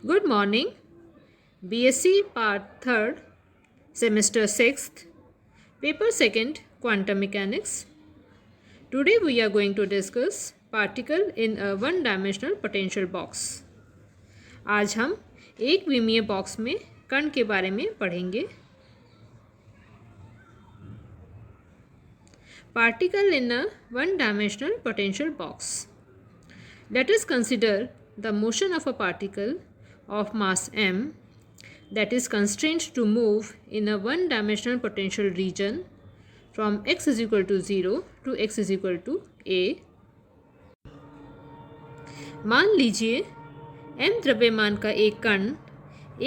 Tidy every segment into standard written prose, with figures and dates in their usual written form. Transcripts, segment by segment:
Good morning. BSc Part 3rd, Semester 6th, Paper 2nd, Quantum Mechanics. Today we are going to discuss particle in a one-dimensional potential box. आज हम एक विमीय box में कण के बारे में पढ़ेंगे. Particle in a one-dimensional potential box. Let us consider the motion of a particle of mass m that is constrained to move in a one-dimensional potential region from x is equal to 0 to x is equal to a. मान लीजिए m द्रव्यमान का एक कण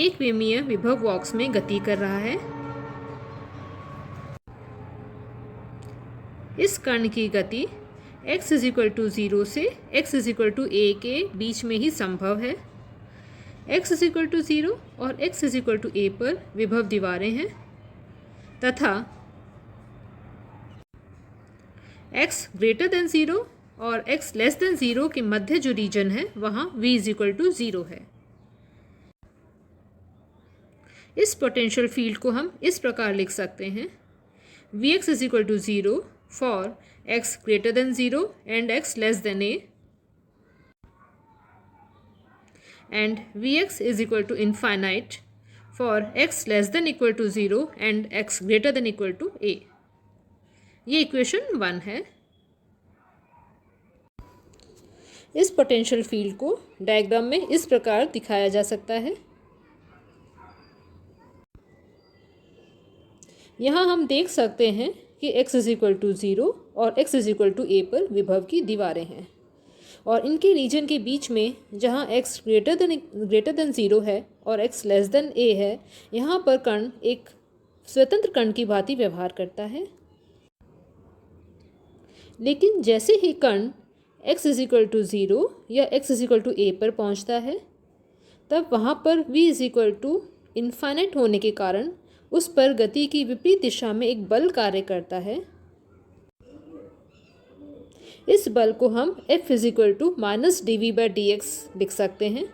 एक विमीय विभव box में गति कर रहा है. इस कण की गति x is equal to 0 से x is equal to a के बीच में ही संभव है. x is equal to 0 और x is equal to a पर विभव दीवारें हैं तथा x greater than 0 और x less than 0 के मध्य जो रीजन है वहाँ v is equal to 0 है. इस पोटेंशियल फील्ड को हम इस प्रकार लिख सकते हैं. Vx is equal to 0 for x greater than 0 and x less than a, and Vx is equal to infinite for x less than equal to 0 and x greater than equal to a. ये equation 1 है. इस potential field को diagram में इस प्रकार दिखाया जा सकता है. यहाँ हम देख सकते हैं कि x is equal to 0 और x is equal to a पर विभव की दीवारें हैं और इनके रीजन के बीच में जहाँ x greater than 0 है और x less than a है, यहाँ पर कण एक स्वतंत्र कण की भांति व्यवहार करता है. लेकिन जैसे ही कण x is equal to 0 या x is equal to a पर पहुँचता है तब वहाँ पर v is equal to infinite होने के कारण उस पर गति की विपरीत दिशा में एक बल कार्य करता है. इस बल को हम F is equal to minus dv/dx लिख सकते हैं.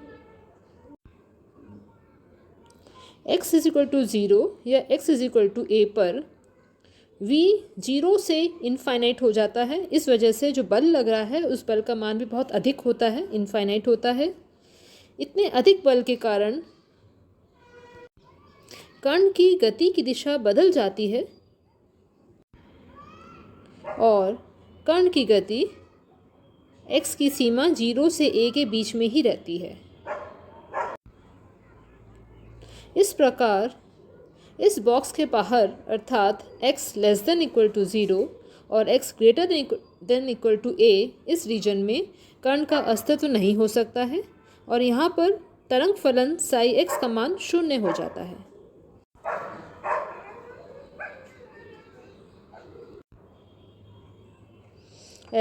x is equal to 0 या x is equal to a पर v 0 से इनफाइनाइट हो जाता है. इस वजह से जो बल लग रहा है उस बल का मान भी बहुत अधिक होता है, इनफाइनाइट होता है. इतने अधिक बल के कारण कण की गति की दिशा बदल जाती है और कण की गति x की सीमा 0 से a के बीच में ही रहती है. इस प्रकार इस बॉक्स के बाहर अर्थात x less than equal to 0 और x greater than equal to a इस रीजन में कण का अस्तित्व नहीं हो सकता है और यहाँ पर तरंग फलन साई x का मान 0 हो जाता है.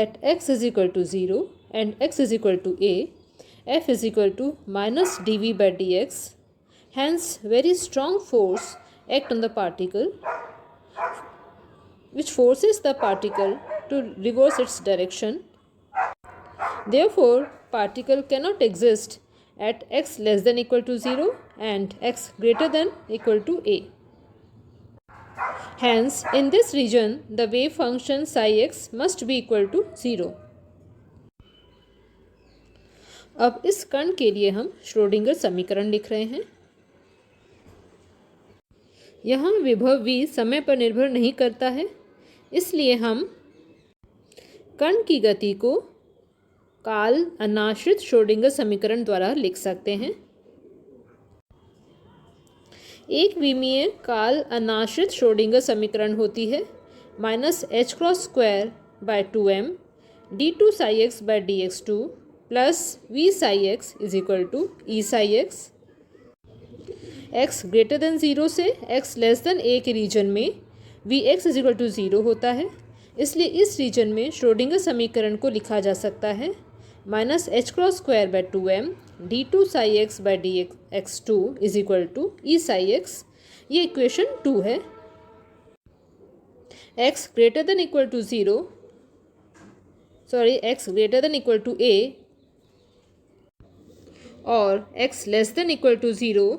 At x is equal to 0 and x is equal to a, F is equal to minus dv/dx. Hence, very strong force act on the particle, which forces the particle to reverse its direction. Therefore, particle cannot exist at x less than equal to 0 and x greater than equal to a. Hence, in this region, the wave function psi x must be equal to 0. अब इस कण के लिए हम Schrodinger समीकरण लिख रहे हैं. यहाँ विभव v समय पर निर्भर नहीं करता है, इसलिए हम कण की गति को काल अनाश्रित श्रोडिंगर समीकरण द्वारा लिख सकते हैं. एक विमीय काल अनाश्रित श्रोडिंगर समीकरण होती है minus H cross square by 2m d2 psi x by dx2 plus v psi x is equal to e psi x. x greater than 0 से x लेस देन a के रीजन में vx इज इक्वल टू 0 होता है, इसलिए इस region में Schrodinger समीकरण को लिखा जा सकता है minus H cross square by 2m d2 psi x by dx2 is equal to e psi x. ये इक्वेशन 2 है. x greater than equal to 0 x greater than equal to a और x less than equal to 0,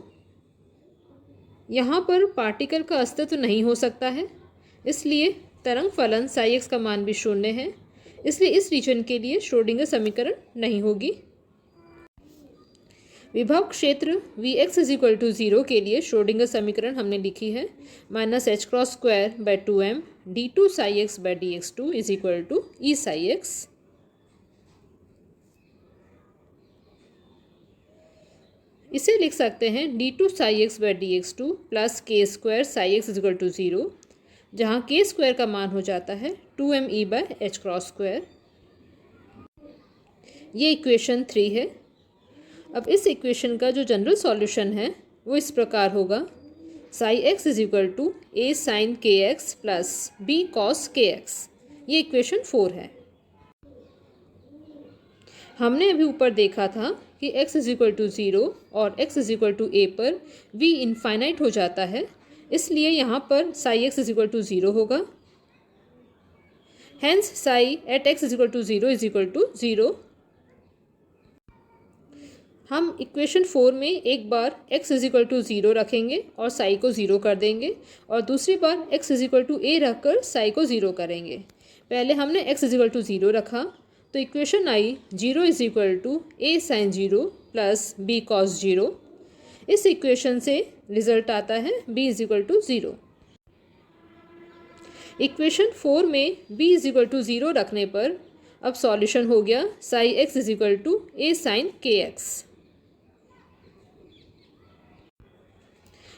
यहाँ पर particle का अस्तित्व नहीं हो सकता है, इसलिए तरंग फलन साई एक्स का मान भी शून्य है, इसलिए इस रीजन के लिए श्रोडिंगर समीकरण नहीं होगी। विभव क्षेत्र V X is equal to 0 के लिए श्रोडिंगर समीकरण हमने लिखी है -h×2/2m d2 psi x by dx2 is equal to E psi x. इसे लिख सकते हैं d2 psi x by dx2 plus K square psi x is equal to 0, जहाँ के स्क्वायर का मान हो जाता है 2me/h×2। ये इक्वेशन 3 है। अब इस इक्वेशन का जो जनरल सॉल्यूशन है वो इस प्रकार होगा, psi x is equal to A sine K X plus B cos K X. ये इक्वेशन 4 है। हमने अभी ऊपर देखा था कि x इज इक्वल टू 0 और x is equal to a पर v इनफाइनाइट हो जाता है, इसलिए यहाँ पर psi x is equal to 0 होगा। Hence psi at x is equal to 0 is equal to 0। हम इक्वेशन 4 में एक बार x इज इक्वल टू 0 रखेंगे और साई को 0 कर देंगे, और दूसरी बार x is equal to a रखकर साई को 0 करेंगे। पहले हमने x इज इक्वल टू 0 रखा तो इक्वेशन आई 0 is equal to a sine 0 plus b cos 0। इस इक्वेशन से रिजल्ट आता है b is equal to 0। Equation 4 में b इज इक्वल टू 0 रखने पर अब सॉल्यूशन हो गया psi x is equal to a sine K X.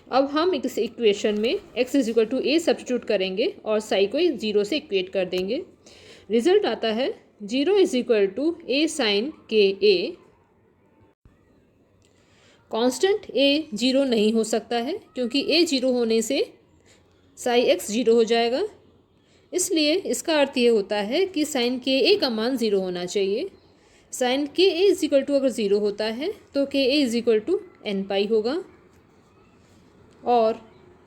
अब हम इस इक्वेशन में x is equal to a substitute करेंगे और साई को 0 से इक्वेट कर देंगे। रिजल्ट आता है 0 is equal to a sine K a। Constant a 0 नहीं हो सकता है क्योंकि a 0 होने से साई x 0 हो जाएगा, इसलिए इसका अर्थ ये होता है कि साइन के a का मान 0 होना चाहिए। Sign K a is equal to अगर 0 होता है तो K a is equal to N pi होगा और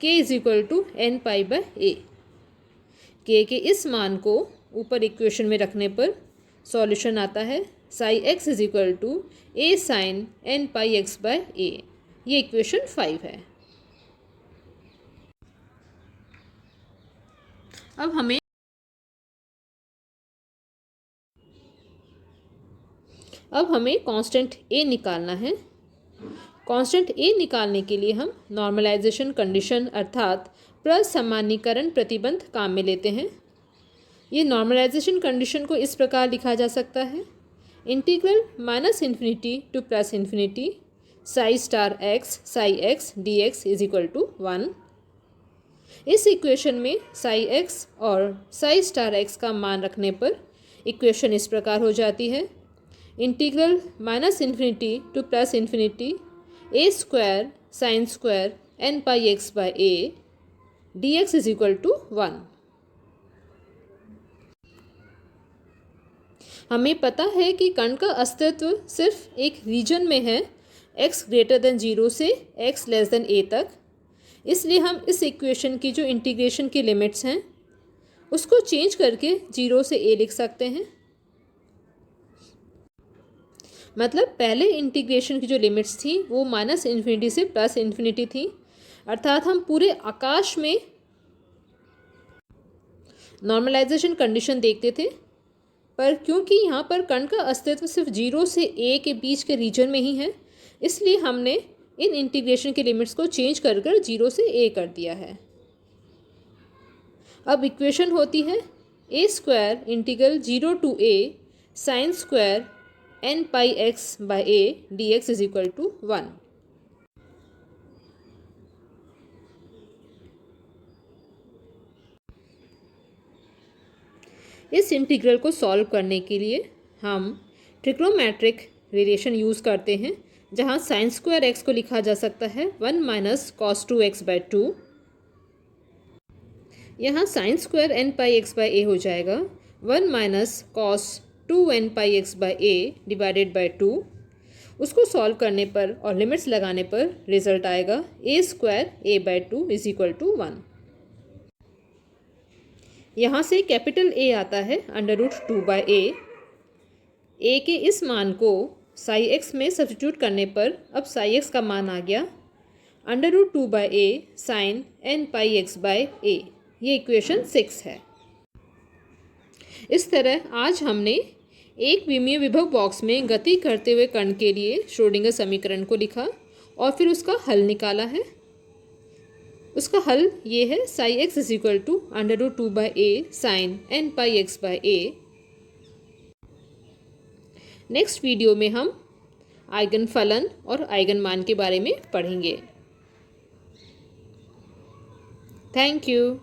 k is equal to N pi by A. के इस मान को ऊपर इक्वेशन में रखने पर सॉल्यूशन आता है psi x is equal to a sine N pi x by A. ये इक्वेशन 5 है। अब हमें कांस्टेंट a निकालना है। कांस्टेंट a निकालने के लिए हम नॉर्मलाइजेशन कंडीशन अर्थात प्रसामान्यीकरण प्रतिबंध काम में लेते हैं। ये नॉर्मलाइजेशन कंडीशन को इस प्रकार लिखा जा सकता है, integral -∞ to +∞ psi star X psi X D X is equal to 1। इस इक्वेशन में साई एक्स और साई स्टार एक्स का मान रखने पर इक्वेशन इस प्रकार हो जाती है, integral -∞ to +∞ a square sine square N pi x by A D X is equal to 1। हमें पता है कि कण का अस्तित्व सिर्फ एक रीजन में है, x ग्रेटर देन 0 से x लेस देन a तक, इसलिए हम इस इक्वेशन की जो इंटीग्रेशन की लिमिट्स हैं उसको चेंज करके 0 से a लिख सकते हैं। मतलब पहले इंटीग्रेशन की जो लिमिट्स थी वो -∞ से +∞ थी, अर्थात हम पूरे आकाश में नॉर्मलाइजेशन कंडीशन देखते थे, पर क्योंकि यहाँ पर कण का अस्तित्व सिर्फ 0 से a के बीच के रीजन में ही है, इसलिए हमने इन इंटीग्रेशन के लिमिट्स को चेंज कर 0 से a कर दिया है। अब इक्वेशन होती है a square integral 0 to a sine square N pi x by A D X is equal to 1। इस इंटीग्रल को सॉल्व करने के लिए हम ट्रिग्नोमेट्रिक रिलेशन यूज़ करते हैं, जहाँ साइन स्क्वायर एक्स को लिखा जा सकता है 1 माइनस कॉस 2x बाय 2। यहाँ sine square N pi x by A हो जाएगा 1 minus cos 2n pi x by A divided by 2। उसको सॉल्व करने पर और लिमिट्स लगाने पर रिजल्ट आएगा a square a by 2 is equal to 1। यहाँ से कैपिटल A आता है √2 बाय a। a के इस मान को साई एक्स में सब्स्टिट्यूट करने पर अब साई एक्स का मान आ गया √2/a sine n pi x by a। ये इक्वेशन 6 है। इस तरह आज हमने एक विमीय विभव बॉक्स में गति करते हुए कण के लिए श्रोडिंगर समीकरण को लिखा और फिर उसका हल निकाला है। उसका हल ये है psi x is equal to √2/a sine n pi x by a। Next video में हम आइगन फलन और आइगन मान के बारे में पढ़ेंगे। Thank you.